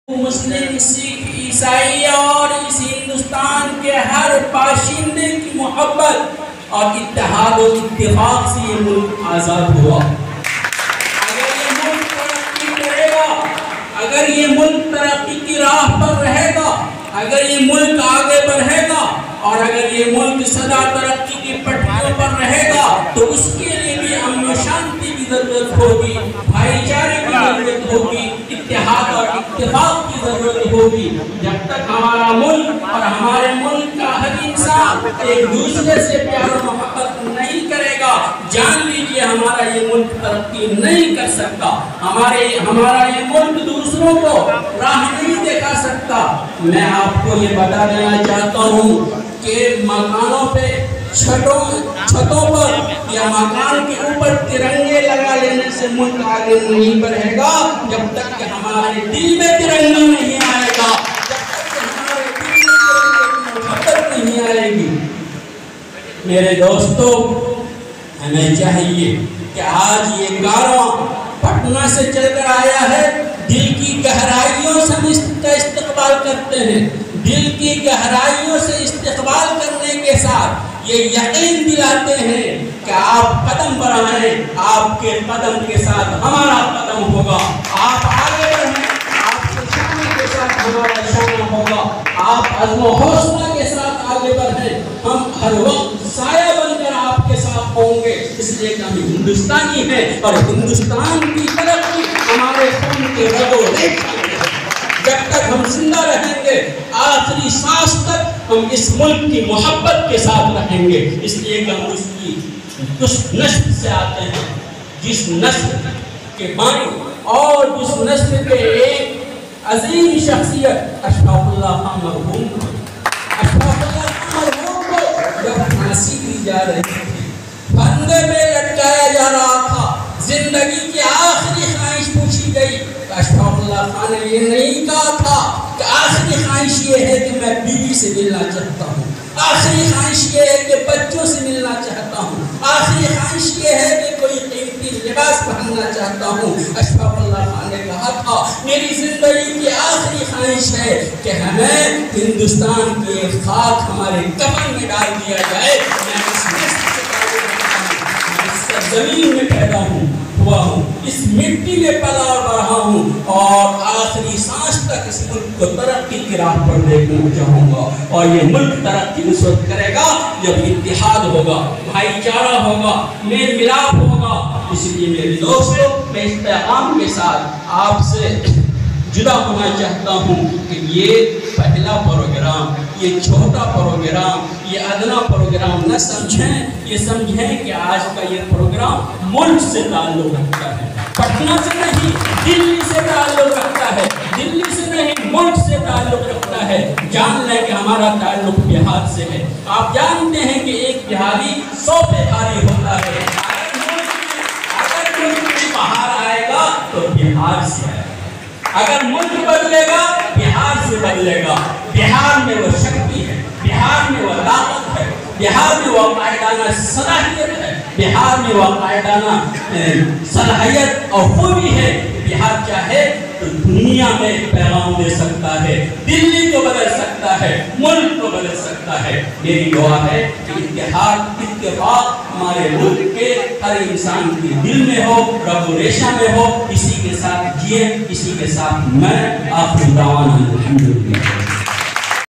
مسلم سکھ عیسائی اور اس ہندوستان کے ہر باشندے کی محبت اور اتحاد و اتفاق سے یہ ملک آزاد ہوا۔ اگر یہ ملک ترقی کرے گا، اگر یہ ملک ترقی کی راہ پر رہے گا، اگر یہ ملک آگے بڑھے گا اور اگر یہ ملک سدا ترقی کی پٹریوں پر رہے گا تو اس کے لیے بھی امن و شانتی کی ضرورت ہوگی، بھائی چارے کی ضرورت ہوگی، اتحاد اور اتفاق کی ضرورت ہوگی۔ جب تک ہمارا ملک اور ہمارے ملک کا ہر انسان ایک دوسرے سے پیار و محبت نہیں کرے گا، جان لیجئے ہمارا یہ ملک ترقی نہیں کر سکتا، ہمارا یہ ملک دوسروں کو راہ نہیں دکھا سکتا۔ میں آپ کو یہ بتا دینا چاہتا ہوں کہ مکانوں پہ چھتوں پر یا مکان کے اوپر ترنگے لگا لینے سے ملک آگے نہیں بڑھے گا جب تک کہ ہمارے دل میں ترنگا نہیں آئے گا، جب تک کہ ہمارے دل میں ترنگے کی محبت نہیں آئے گی۔ میرے دوستو، ہمیں چاہیے کہ آج یہ کارواں پٹنہ سے چل کر آیا ہے، دل کی گہرائیوں سے ہم اس کا استقبال کرتے ہیں، دل کی گہرائیوں سے استقبال کرنے کے ساتھ یہ یقین دلاتے ہیں کہ آپ قدم بڑھائیں، آپ کے قدم کے ساتھ ہمارا قدم ہوگا، آپ آگے بڑھیں، آپ کے شان کے ساتھ ہمارا شان ہوگا، آپ عزم و حوصلہ کے ساتھ آگے بڑھیں، ہم ہر وقت سایہ بن کر آپ کے ساتھ ہوں گے، اس لیے کہ ہم ہندوستانی ہیں اور ہندوستان کی ترقی ہمارے خون کے رگوں میں ہے۔ جب تک ہم زندہ رہیں گے، آخری سانس تک ہم اس ملک کی محبت کے ساتھ رہیں گے، اس لیے کہ ہم اس نسل سے آتے ہیں جس نسل کے بانی اور جس نسل کے ایک عظیم شخصیت اشفاق اللہ خان مرحوم کو، اشفاق اللہ خان مرحوم کو جب پھانسی دی جا رہی تھی، پھندے میں لٹکایا جا رہا تھا، زندگی کی آخری خواہش پوچھی گئی، اشفاق اللہ خان نے یہ نہیں کہا تھا کہ آخری خواہش یہ ہے کہ میں بیوی سے ملنا چاہتا ہوں، آخری خواہش یہ ہے کہ بچوں سے ملنا چاہتا ہوں، آخری خواہش یہ ہے کہ کوئی قیمتی لباس پہننا چاہتا ہوں۔ اشفاق اللہ خان نے کہا تھا میری زندگی کی آخری خواہش ہے کہ ہمیں ہندوستان کی ایک خاک ہمارے کفن میں ڈال دیا جائے، میں اس نسل سے تعلق رکھتا ہوں، میں اس زمین میں پیدا ہوا ہوں، اس مٹی میں پلا اور بڑھا ہوں اور آخری سانس تک اس ملک کو ترقی کی راہ پر دیکھنا چاہوں گا، اور یہ ملک ترقی اس وقت کرے گا جب اتحاد ہوگا، بھائی چارہ ہوگا، میل ملاپ ہوگا۔ اس لیے میرے دوستو، میں اس پیغام کے ساتھ آپ سے جدا ہونا چاہتا ہوں کہ یہ پہلا پروگرام، یہ چھوٹا پروگرام، یہ ادنا پروگرام نہ سمجھیں، یہ سمجھیں کہ آج کا یہ پروگرام ملک سے تعلق رکھتا ہے، پٹنہ سے نہیں، دلی سے تعلق رکھتا ہے، دلی سے نہیں، ملک سے تعلق رکھتا ہے۔ جان لیں کہ ہمارا تعلق بہار سے ہے۔ آپ جانتے ہیں کہ ایک بہاری 100 پہ بھاری ہوتا ہے، اگر ملک میں بہار آئے گا تو بہار سے آئے گا، اگر ملک بدلے گا بہار سے بدلے گا۔ بہار میں وہ شکتی ہے، بہار میں وہ طاقت ہے، بہار میں وہ قائدانہ صلاحیت ہے، بہار میں وہ قائدانہ صلاحیت اور خوبی ہے۔ بہار چاہے تو دنیا میں پیغام دے سکتا ہے، دلی کو بدل سکتا ہے، ملک کو بدل سکتا ہے۔ میری دعا ہے کہ اتحاد اتفاق ہمارے ملک کے ہر انسان کے دل میں ہو، رگ و ریشہ میں ہو، اسی کے ساتھ جیے، اسی کے ساتھ میں آخر دعوانا الحمدللہ۔